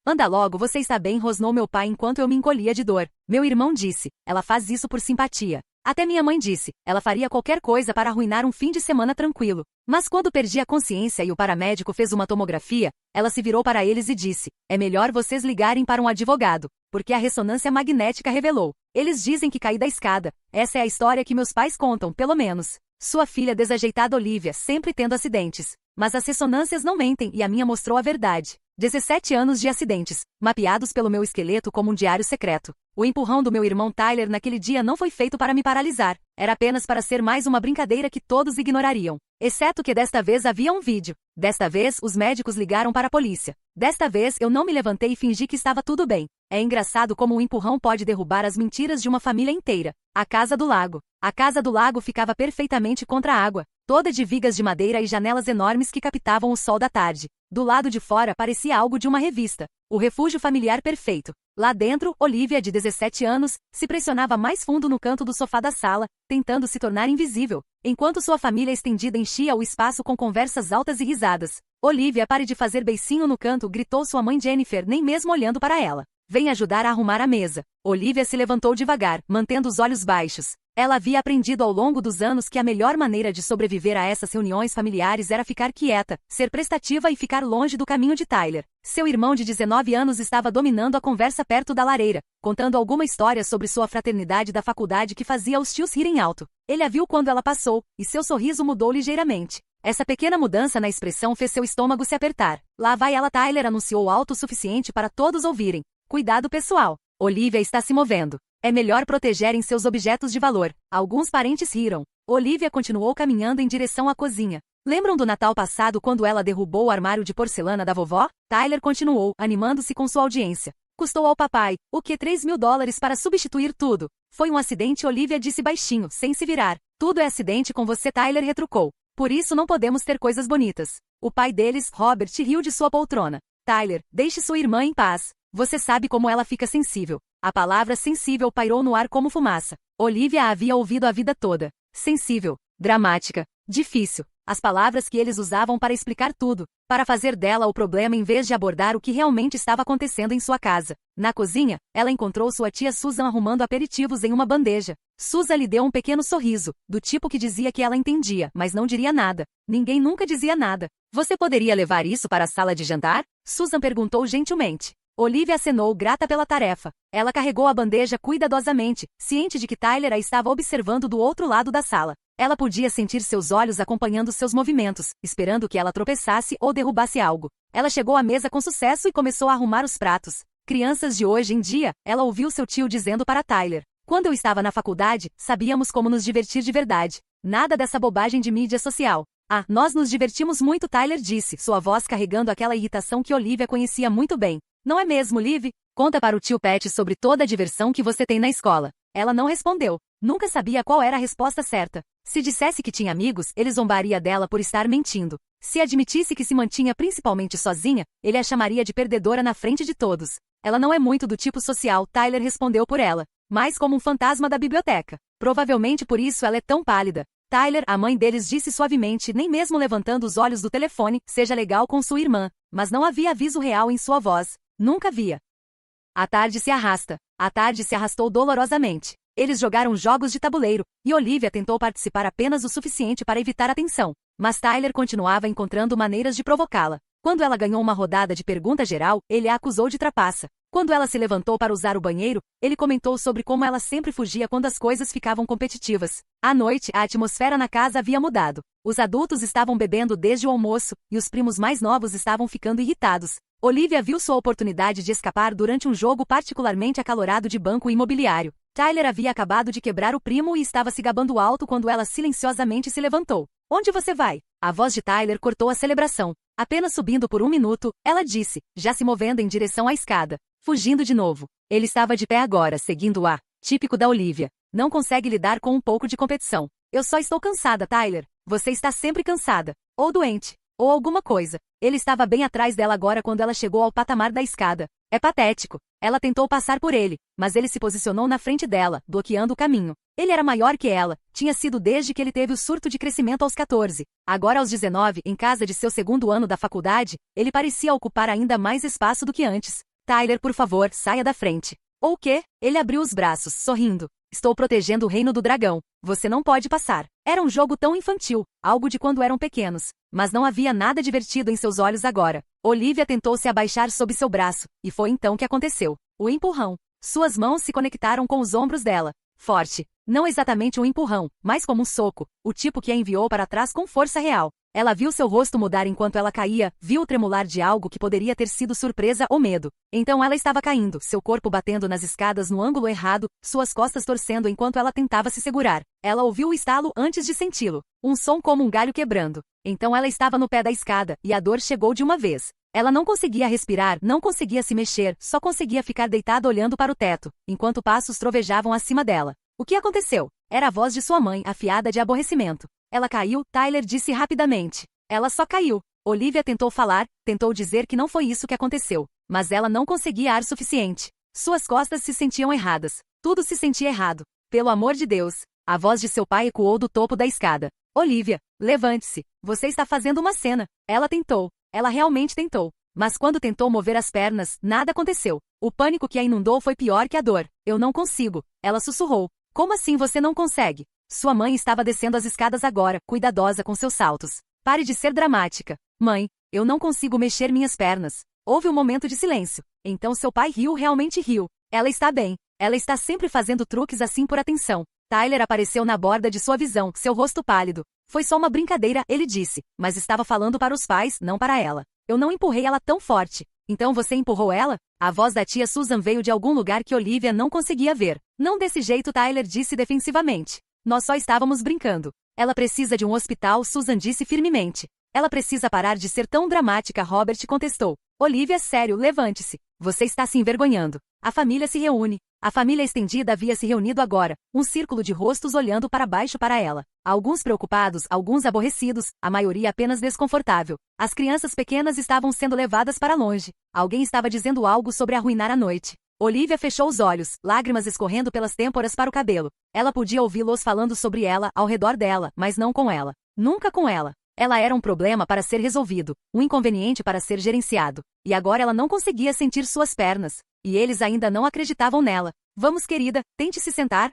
Anda logo, você está bem, rosnou meu pai enquanto eu me encolhia de dor. Meu irmão disse, ela faz isso por simpatia. Até minha mãe disse, ela faria qualquer coisa para arruinar um fim de semana tranquilo. Mas quando perdi a consciência e o paramédico fez uma tomografia, ela se virou para eles e disse, é melhor vocês ligarem para um advogado, porque a ressonância magnética revelou. Eles dizem que caí da escada. Essa é a história que meus pais contam, pelo menos. Sua filha desajeitada Olivia, sempre tendo acidentes. Mas as ressonâncias não mentem e a minha mostrou a verdade. 17 anos de acidentes, mapeados pelo meu esqueleto como um diário secreto. O empurrão do meu irmão Tyler naquele dia não foi feito para me paralisar. Era apenas para ser mais uma brincadeira que todos ignorariam. Exceto que desta vez havia um vídeo. Desta vez, os médicos ligaram para a polícia. Desta vez, eu não me levantei e fingi que estava tudo bem. É engraçado como um empurrão pode derrubar as mentiras de uma família inteira. A Casa do Lago. A Casa do Lago ficava perfeitamente contra a água, toda de vigas de madeira e janelas enormes que captavam o sol da tarde. Do lado de fora parecia algo de uma revista. O refúgio familiar perfeito. Lá dentro, Olivia, de 17 anos, se pressionava mais fundo no canto do sofá da sala, tentando se tornar invisível, enquanto sua família estendida enchia o espaço com conversas altas e risadas. Olivia, pare de fazer beicinho no canto, gritou sua mãe Jennifer, nem mesmo olhando para ela. Vem ajudar a arrumar a mesa. Olivia se levantou devagar, mantendo os olhos baixos. Ela havia aprendido ao longo dos anos que a melhor maneira de sobreviver a essas reuniões familiares era ficar quieta, ser prestativa e ficar longe do caminho de Tyler. Seu irmão de 19 anos estava dominando a conversa perto da lareira, contando alguma história sobre sua fraternidade da faculdade que fazia os tios rirem alto. Ele a viu quando ela passou, e seu sorriso mudou ligeiramente. Essa pequena mudança na expressão fez seu estômago se apertar. Lá vai ela, Tyler anunciou alto o suficiente para todos ouvirem. Cuidado pessoal. Olivia está se movendo. É melhor protegerem seus objetos de valor. Alguns parentes riram. Olivia continuou caminhando em direção à cozinha. Lembram do Natal passado quando ela derrubou o armário de porcelana da vovó? Tyler continuou, animando-se com sua audiência. Custou ao papai, o que $3.000 para substituir tudo. Foi um acidente, Olivia disse baixinho, sem se virar. Tudo é acidente com você, Tyler retrucou. Por isso não podemos ter coisas bonitas. O pai deles, Robert, riu de sua poltrona. Tyler, deixe sua irmã em paz. Você sabe como ela fica sensível. A palavra sensível pairou no ar como fumaça. Olivia a havia ouvido a vida toda. Sensível, dramática, difícil. As palavras que eles usavam para explicar tudo, para fazer dela o problema em vez de abordar o que realmente estava acontecendo em sua casa. Na cozinha, ela encontrou sua tia Susan arrumando aperitivos em uma bandeja. Susan lhe deu um pequeno sorriso, do tipo que dizia que ela entendia, mas não diria nada. Ninguém nunca dizia nada. Você poderia levar isso para a sala de jantar? Susan perguntou gentilmente. Olivia acenou, grata pela tarefa. Ela carregou a bandeja cuidadosamente, ciente de que Tyler a estava observando do outro lado da sala. Ela podia sentir seus olhos acompanhando seus movimentos, esperando que ela tropeçasse ou derrubasse algo. Ela chegou à mesa com sucesso e começou a arrumar os pratos. Crianças de hoje em dia, ela ouviu seu tio dizendo para Tyler. Quando eu estava na faculdade, sabíamos como nos divertir de verdade. Nada dessa bobagem de mídia social. Ah, nós nos divertimos muito, Tyler disse, sua voz carregando aquela irritação que Olivia conhecia muito bem. Não é mesmo, Liv? Conta para o tio Pat sobre toda a diversão que você tem na escola. Ela não respondeu. Nunca sabia qual era a resposta certa. Se dissesse que tinha amigos, ele zombaria dela por estar mentindo. Se admitisse que se mantinha principalmente sozinha, ele a chamaria de perdedora na frente de todos. Ela não é muito do tipo social, Tyler respondeu por ela. Mais como um fantasma da biblioteca. Provavelmente por isso ela é tão pálida. Tyler, a mãe deles disse suavemente, nem mesmo levantando os olhos do telefone, seja legal com sua irmã. Mas não havia aviso real em sua voz. Nunca via. A tarde se arrasta. A tarde se arrastou dolorosamente. Eles jogaram jogos de tabuleiro, e Olivia tentou participar apenas o suficiente para evitar a tensão. Mas Tyler continuava encontrando maneiras de provocá-la. Quando ela ganhou uma rodada de pergunta geral, ele a acusou de trapaça. Quando ela se levantou para usar o banheiro, ele comentou sobre como ela sempre fugia quando as coisas ficavam competitivas. À noite, a atmosfera na casa havia mudado. Os adultos estavam bebendo desde o almoço, e os primos mais novos estavam ficando irritados. Olivia viu sua oportunidade de escapar durante um jogo particularmente acalorado de banco imobiliário. Tyler havia acabado de quebrar o primo e estava se gabando alto quando ela silenciosamente se levantou. Onde você vai? A voz de Tyler cortou a celebração. Apenas subindo por 1 minuto, ela disse, já se movendo em direção à escada. Fugindo de novo. Ele estava de pé agora, seguindo-a. Típico da Olivia. Não consegue lidar com um pouco de competição. Eu só estou cansada, Tyler. Você está sempre cansada. Ou doente. Ou alguma coisa. Ele estava bem atrás dela agora quando ela chegou ao patamar da escada. É patético. Ela tentou passar por ele, mas ele se posicionou na frente dela, bloqueando o caminho. Ele era maior que ela, tinha sido desde que ele teve o surto de crescimento aos 14. Agora aos 19, em casa de seu segundo ano da faculdade, ele parecia ocupar ainda mais espaço do que antes. Tyler, por favor, saia da frente. Ou quê? Ele abriu os braços, sorrindo. Estou protegendo o reino do dragão. Você não pode passar. Era um jogo tão infantil, algo de quando eram pequenos. Mas não havia nada divertido em seus olhos agora. Olivia tentou se abaixar sob seu braço, e foi então que aconteceu. O empurrão. Suas mãos se conectaram com os ombros dela. Forte. Não exatamente um empurrão, mas como um soco, o tipo que a enviou para trás com força real. Ela viu seu rosto mudar enquanto ela caía, viu o tremular de algo que poderia ter sido surpresa ou medo. Então ela estava caindo, seu corpo batendo nas escadas no ângulo errado, suas costas torcendo enquanto ela tentava se segurar. Ela ouviu o estalo antes de senti-lo. Um som como um galho quebrando. Então ela estava no pé da escada, e a dor chegou de uma vez. Ela não conseguia respirar, não conseguia se mexer, só conseguia ficar deitada olhando para o teto, enquanto passos trovejavam acima dela. O que aconteceu? Era a voz de sua mãe, afiada de aborrecimento. Ela caiu, Tyler disse rapidamente. Ela só caiu. Olivia tentou falar, tentou dizer que não foi isso que aconteceu, mas ela não conseguia ar suficiente. Suas costas se sentiam erradas. Tudo se sentia errado. Pelo amor de Deus. A voz de seu pai ecoou do topo da escada. Olivia, levante-se. Você está fazendo uma cena. Ela tentou. Ela realmente tentou. Mas quando tentou mover as pernas, nada aconteceu. O pânico que a inundou foi pior que a dor. Eu não consigo. Ela sussurrou. Como assim você não consegue? Sua mãe estava descendo as escadas agora, cuidadosa com seus saltos. Pare de ser dramática. Mãe, eu não consigo mexer minhas pernas. Houve um momento de silêncio. Então seu pai riu, realmente riu. Ela está bem. Ela está sempre fazendo truques assim por atenção. Tyler apareceu na borda de sua visão, seu rosto pálido. Foi só uma brincadeira, ele disse, mas estava falando para os pais, não para ela. Eu não empurrei ela tão forte. Então você empurrou ela? A voz da tia Susan veio de algum lugar que Olivia não conseguia ver. Não desse jeito, Tyler disse defensivamente. Nós só estávamos brincando. Ela precisa de um hospital, Susan disse firmemente. Ela precisa parar de ser tão dramática, Robert contestou. Olivia, sério, levante-se. Você está se envergonhando. A família se reúne. A família estendida havia se reunido agora, um círculo de rostos olhando para baixo para ela. Alguns preocupados, alguns aborrecidos, a maioria apenas desconfortável. As crianças pequenas estavam sendo levadas para longe. Alguém estava dizendo algo sobre arruinar a noite. Olivia fechou os olhos, lágrimas escorrendo pelas têmporas para o cabelo. Ela podia ouvi-los falando sobre ela, ao redor dela, mas não com ela. Nunca com ela. Ela era um problema para ser resolvido, um inconveniente para ser gerenciado. E agora ela não conseguia sentir suas pernas. E eles ainda não acreditavam nela. Vamos, querida, tente se sentar.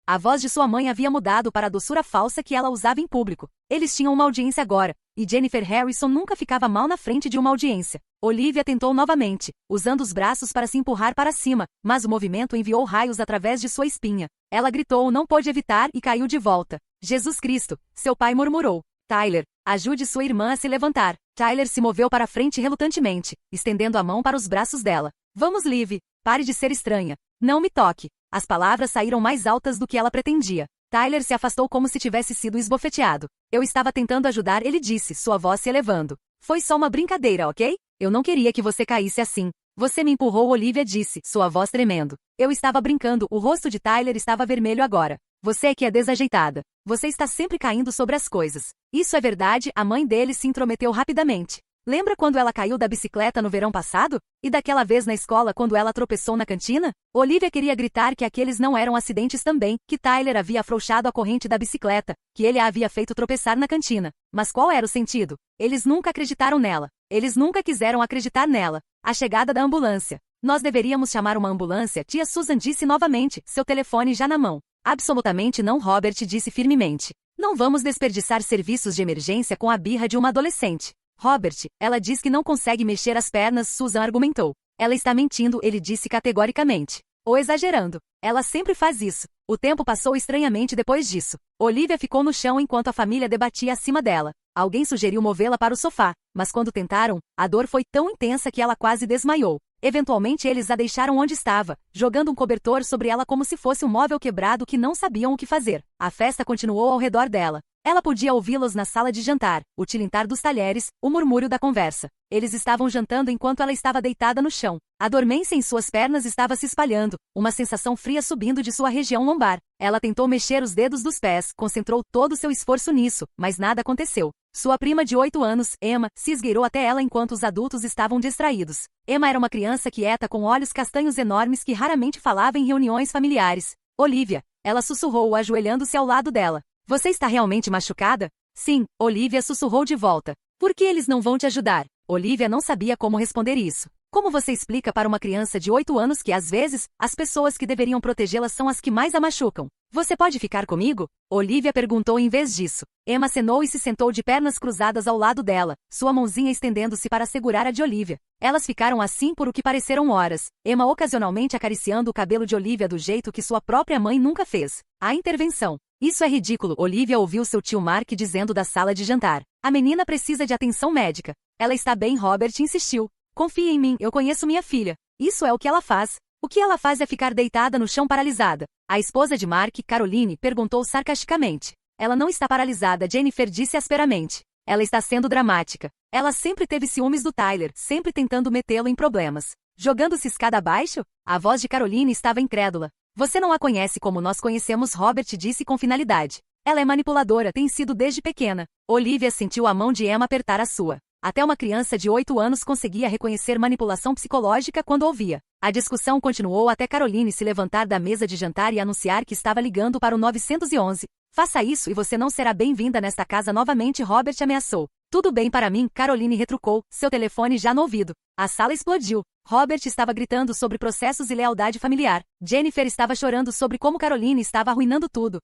A voz de sua mãe havia mudado para a doçura falsa que ela usava em público. Eles tinham uma audiência agora, e Jennifer Harrison nunca ficava mal na frente de uma audiência. Olivia tentou novamente, usando os braços para se empurrar para cima, mas o movimento enviou raios através de sua espinha. Ela gritou, não pôde evitar e caiu de volta. Jesus Cristo, seu pai murmurou. Tyler, ajude sua irmã a se levantar. Tyler se moveu para frente relutantemente, estendendo a mão para os braços dela. Vamos, Liv, pare de ser estranha. Não me toque. As palavras saíram mais altas do que ela pretendia. Tyler se afastou como se tivesse sido esbofeteado. Eu estava tentando ajudar, ele disse, sua voz se elevando. Foi só uma brincadeira, ok? Eu não queria que você caísse assim. Você me empurrou, Olivia disse, sua voz tremendo. Eu estava brincando, o rosto de Tyler estava vermelho agora. Você é que é desajeitada. Você está sempre caindo sobre as coisas. Isso é verdade, a mãe dele se intrometeu rapidamente. Lembra quando ela caiu da bicicleta no verão passado? E daquela vez na escola quando ela tropeçou na cantina? Olivia queria gritar que aqueles não eram acidentes também, que Tyler havia afrouxado a corrente da bicicleta, que ele a havia feito tropeçar na cantina. Mas qual era o sentido? Eles nunca acreditaram nela. Eles nunca quiseram acreditar nela. A chegada da ambulância. Nós deveríamos chamar uma ambulância, tia Susan disse novamente, seu telefone já na mão. Absolutamente não, Robert disse firmemente. Não vamos desperdiçar serviços de emergência com a birra de uma adolescente. Robert, ela diz que não consegue mexer as pernas, Susan argumentou. Ela está mentindo, ele disse categoricamente. Ou exagerando. Ela sempre faz isso. O tempo passou estranhamente depois disso. Olivia ficou no chão enquanto a família debatia acima dela. Alguém sugeriu movê-la para o sofá, mas quando tentaram, a dor foi tão intensa que ela quase desmaiou. Eventualmente eles a deixaram onde estava, jogando um cobertor sobre ela como se fosse um móvel quebrado que não sabiam o que fazer. A festa continuou ao redor dela. Ela podia ouvi-los na sala de jantar, o tilintar dos talheres, o murmúrio da conversa. Eles estavam jantando enquanto ela estava deitada no chão. A dormência em suas pernas estava se espalhando, uma sensação fria subindo de sua região lombar. Ela tentou mexer os dedos dos pés, concentrou todo seu esforço nisso, mas nada aconteceu. Sua prima de 8 anos, Emma, se esgueirou até ela enquanto os adultos estavam distraídos. Emma era uma criança quieta com olhos castanhos enormes que raramente falava em reuniões familiares. Olivia, ela sussurrou, ajoelhando-se ao lado dela. Você está realmente machucada? Sim, Olivia sussurrou de volta. Por que eles não vão te ajudar? Olivia não sabia como responder isso. Como você explica para uma criança de 8 anos que, às vezes, as pessoas que deveriam protegê-la são as que mais a machucam? Você pode ficar comigo? Olivia perguntou em vez disso. Emma acenou e se sentou de pernas cruzadas ao lado dela, sua mãozinha estendendo-se para segurar a de Olivia. Elas ficaram assim por o que pareceram horas, Emma ocasionalmente acariciando o cabelo de Olivia do jeito que sua própria mãe nunca fez. A intervenção. Isso é ridículo, Olivia ouviu seu tio Mark dizendo da sala de jantar. A menina precisa de atenção médica. Ela está bem, Robert insistiu. Confie em mim, eu conheço minha filha. Isso é o que ela faz. O que ela faz é ficar deitada no chão paralisada. A esposa de Mark, Caroline, perguntou sarcasticamente. Ela não está paralisada, Jennifer disse asperamente. Ela está sendo dramática. Ela sempre teve ciúmes do Tyler, sempre tentando metê-lo em problemas. Jogando-se escada abaixo? A voz de Caroline estava incrédula. Você não a conhece como nós conhecemos, Robert disse com finalidade. Ela é manipuladora, tem sido desde pequena. Olivia sentiu a mão de Emma apertar a sua. Até uma criança de 8 anos conseguia reconhecer manipulação psicológica quando ouvia. A discussão continuou até Caroline se levantar da mesa de jantar e anunciar que estava ligando para o 911. Faça isso e você não será bem-vinda nesta casa novamente, Robert ameaçou. Tudo bem para mim, Caroline retrucou, seu telefone já no ouvido. A sala explodiu. Robert estava gritando sobre processos e lealdade familiar. Jennifer estava chorando sobre como Caroline estava arruinando tudo.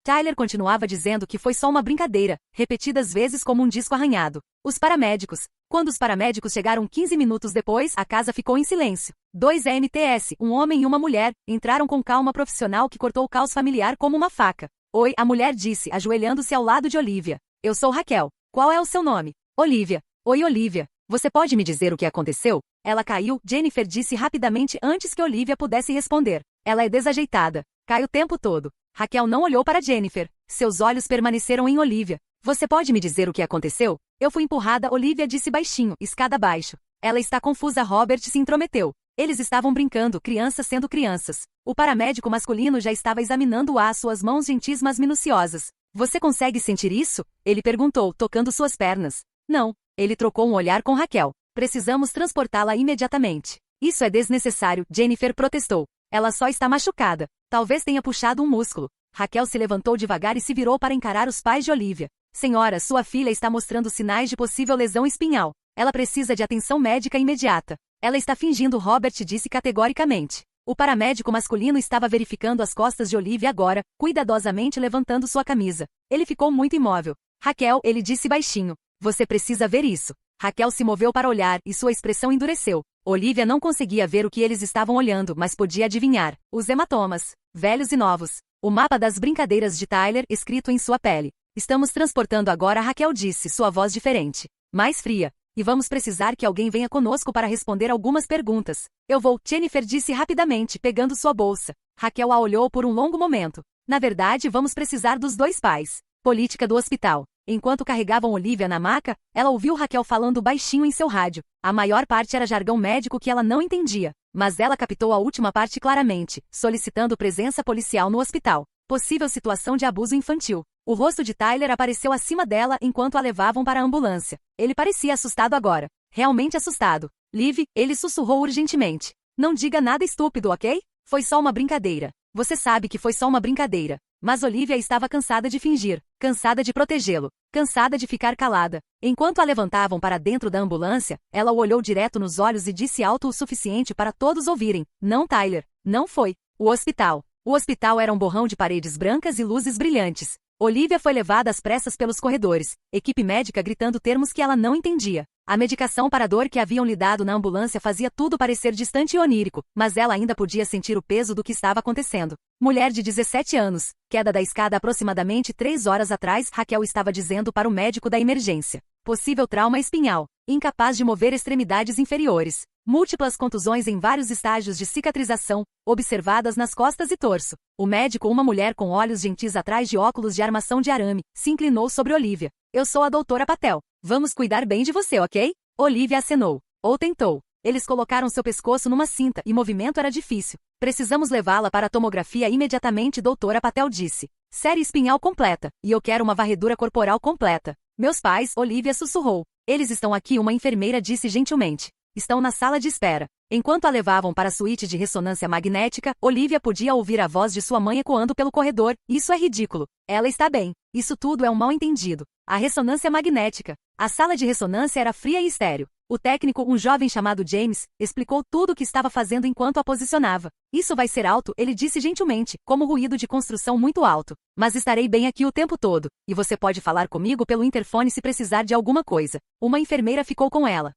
Tyler continuava dizendo que foi só uma brincadeira, repetidas vezes como um disco arranhado. Os paramédicos. Quando os paramédicos chegaram 15 minutos depois, a casa ficou em silêncio. 2 EMTs, um homem e uma mulher, entraram com calma profissional que cortou o caos familiar como uma faca. Oi, a mulher disse, ajoelhando-se ao lado de Olivia. Eu sou Raquel. Qual é o seu nome? Olivia. Oi, Olivia. Você pode me dizer o que aconteceu? Ela caiu, Jennifer disse rapidamente antes que Olivia pudesse responder. Ela é desajeitada. Cai o tempo todo. Raquel não olhou para Jennifer. Seus olhos permaneceram em Olivia. Você pode me dizer o que aconteceu? Eu fui empurrada, Olivia disse baixinho, escada abaixo. Ela está confusa, Robert se intrometeu. Eles estavam brincando, crianças sendo crianças. O paramédico masculino já estava examinando-a, suas mãos gentis mas minuciosas. Você consegue sentir isso? Ele perguntou, tocando suas pernas. Não. Ele trocou um olhar com Raquel. Precisamos transportá-la imediatamente. Isso é desnecessário, Jennifer protestou. Ela só está machucada. Talvez tenha puxado um músculo. Raquel se levantou devagar e se virou para encarar os pais de Olivia. Senhora, sua filha está mostrando sinais de possível lesão espinhal. Ela precisa de atenção médica imediata. Ela está fingindo, Robert disse categoricamente. O paramédico masculino estava verificando as costas de Olivia agora, cuidadosamente levantando sua camisa. Ele ficou muito imóvel. Raquel, ele disse baixinho. Você precisa ver isso. Raquel se moveu para olhar e sua expressão endureceu. Olivia não conseguia ver o que eles estavam olhando, mas podia adivinhar. Os hematomas. Velhos e novos. O mapa das brincadeiras de Tyler, escrito em sua pele. Estamos transportando agora, Raquel disse, sua voz diferente. Mais fria. E vamos precisar que alguém venha conosco para responder algumas perguntas. Eu vou, Jennifer disse rapidamente, pegando sua bolsa. Raquel a olhou por um longo momento. Na verdade, vamos precisar dos 2 pais. Política do hospital. Enquanto carregavam Olivia na maca, ela ouviu Raquel falando baixinho em seu rádio. A maior parte era jargão médico que ela não entendia. Mas ela captou a última parte claramente, solicitando presença policial no hospital. Possível situação de abuso infantil. O rosto de Tyler apareceu acima dela enquanto a levavam para a ambulância. Ele parecia assustado agora. Realmente assustado. Liv, ele sussurrou urgentemente. Não diga nada estúpido, ok? Foi só uma brincadeira. Você sabe que foi só uma brincadeira. Mas Olivia estava cansada de fingir, cansada de protegê-lo, cansada de ficar calada. Enquanto a levantavam para dentro da ambulância, ela o olhou direto nos olhos e disse alto o suficiente para todos ouvirem. Não, Tyler. Não foi. O hospital. O hospital era um borrão de paredes brancas e luzes brilhantes. Olivia foi levada às pressas pelos corredores, equipe médica gritando termos que ela não entendia. A medicação para a dor que haviam lhe dado na ambulância fazia tudo parecer distante e onírico, mas ela ainda podia sentir o peso do que estava acontecendo. Mulher de 17 anos, queda da escada aproximadamente 3 horas atrás, Raquel estava dizendo para o médico da emergência. Possível trauma espinhal, incapaz de mover extremidades inferiores. Múltiplas contusões em vários estágios de cicatrização, observadas nas costas e torso. O médico, uma mulher com olhos gentis atrás de óculos de armação de arame, se inclinou sobre Olivia. Eu sou a doutora Patel. Vamos cuidar bem de você, ok? Olivia acenou. Ou tentou. Eles colocaram seu pescoço numa cinta e o movimento era difícil. Precisamos levá-la para a tomografia imediatamente, doutora Patel disse. Série espinhal completa, e eu quero uma varredura corporal completa. Meus pais, Olivia sussurrou. Eles estão aqui, uma enfermeira disse gentilmente. Estão na sala de espera. Enquanto a levavam para a suíte de ressonância magnética, Olivia podia ouvir a voz de sua mãe ecoando pelo corredor. Isso é ridículo. Ela está bem. Isso tudo é um mal-entendido. A ressonância magnética. A sala de ressonância era fria e estéril. O técnico, um jovem chamado James, explicou tudo o que estava fazendo enquanto a posicionava. Isso vai ser alto, ele disse gentilmente, como ruído de construção muito alto. Mas estarei bem aqui o tempo todo, e você pode falar comigo pelo interfone se precisar de alguma coisa. Uma enfermeira ficou com ela,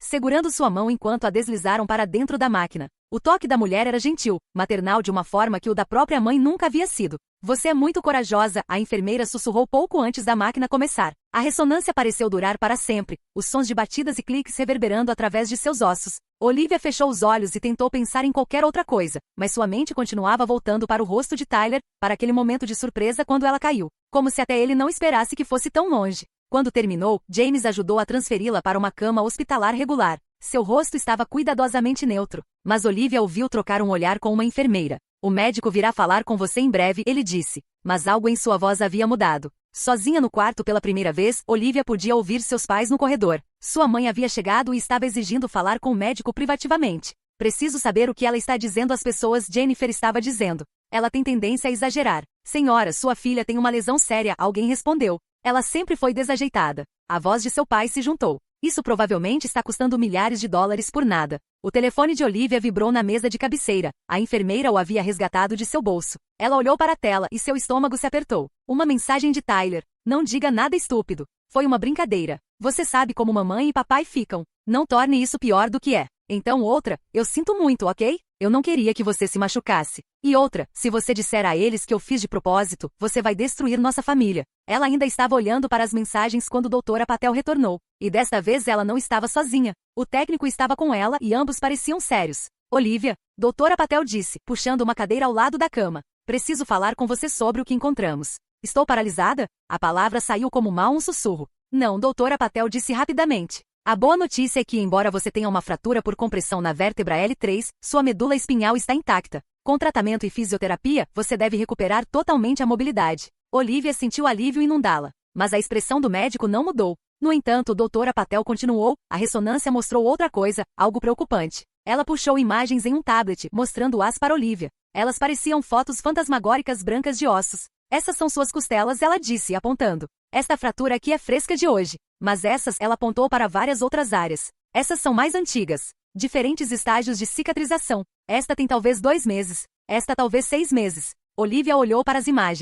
segurando sua mão enquanto a deslizaram para dentro da máquina. O toque da mulher era gentil, maternal de uma forma que o da própria mãe nunca havia sido. Você é muito corajosa, a enfermeira sussurrou pouco antes da máquina começar. A ressonância pareceu durar para sempre, os sons de batidas e cliques reverberando através de seus ossos. Olivia fechou os olhos e tentou pensar em qualquer outra coisa, mas sua mente continuava voltando para o rosto de Tyler, para aquele momento de surpresa quando ela caiu, como se até ele não esperasse que fosse tão longe. Quando terminou, James ajudou a transferi-la para uma cama hospitalar regular. Seu rosto estava cuidadosamente neutro, mas Olivia ouviu trocar um olhar com uma enfermeira. O médico virá falar com você em breve, ele disse, mas algo em sua voz havia mudado. Sozinha no quarto pela primeira vez, Olivia podia ouvir seus pais no corredor. Sua mãe havia chegado e estava exigindo falar com o médico privativamente. Preciso saber o que ela está dizendo às pessoas, Jennifer estava dizendo. Ela tem tendência a exagerar. Senhora, sua filha tem uma lesão séria, alguém respondeu. Ela sempre foi desajeitada. A voz de seu pai se juntou. Isso provavelmente está custando milhares de dólares por nada. O telefone de Olivia vibrou na mesa de cabeceira. A enfermeira o havia resgatado de seu bolso. Ela olhou para a tela e seu estômago se apertou. Uma mensagem de Tyler. Não diga nada estúpido. Foi uma brincadeira. Você sabe como mamãe e papai ficam. Não torne isso pior do que é. Então outra, eu sinto muito, ok? Eu não queria que você se machucasse. E outra, se você disser a eles que eu fiz de propósito, você vai destruir nossa família. Ela ainda estava olhando para as mensagens quando Doutora Patel retornou. E desta vez ela não estava sozinha. O técnico estava com ela e ambos pareciam sérios. Olivia, Doutora Patel disse, puxando uma cadeira ao lado da cama. Preciso falar com você sobre o que encontramos. Estou paralisada? A palavra saiu como mal um sussurro. Não, Doutora Patel disse rapidamente. A boa notícia é que, embora você tenha uma fratura por compressão na vértebra L3, sua medula espinhal está intacta. Com tratamento e fisioterapia, você deve recuperar totalmente a mobilidade. Olivia sentiu alívio inundá-la, mas a expressão do médico não mudou. No entanto, Doutora Patel continuou, a ressonância mostrou outra coisa, algo preocupante. Ela puxou imagens em um tablet, mostrando-as para Olivia. Elas pareciam fotos fantasmagóricas brancas de ossos. Essas são suas costelas, ela disse, apontando. Esta fratura aqui é fresca de hoje. Mas essas, ela apontou para várias outras áreas. Essas são mais antigas. Diferentes estágios de cicatrização. Esta tem talvez 2 meses. Esta talvez 6 meses. Olivia olhou para as imagens.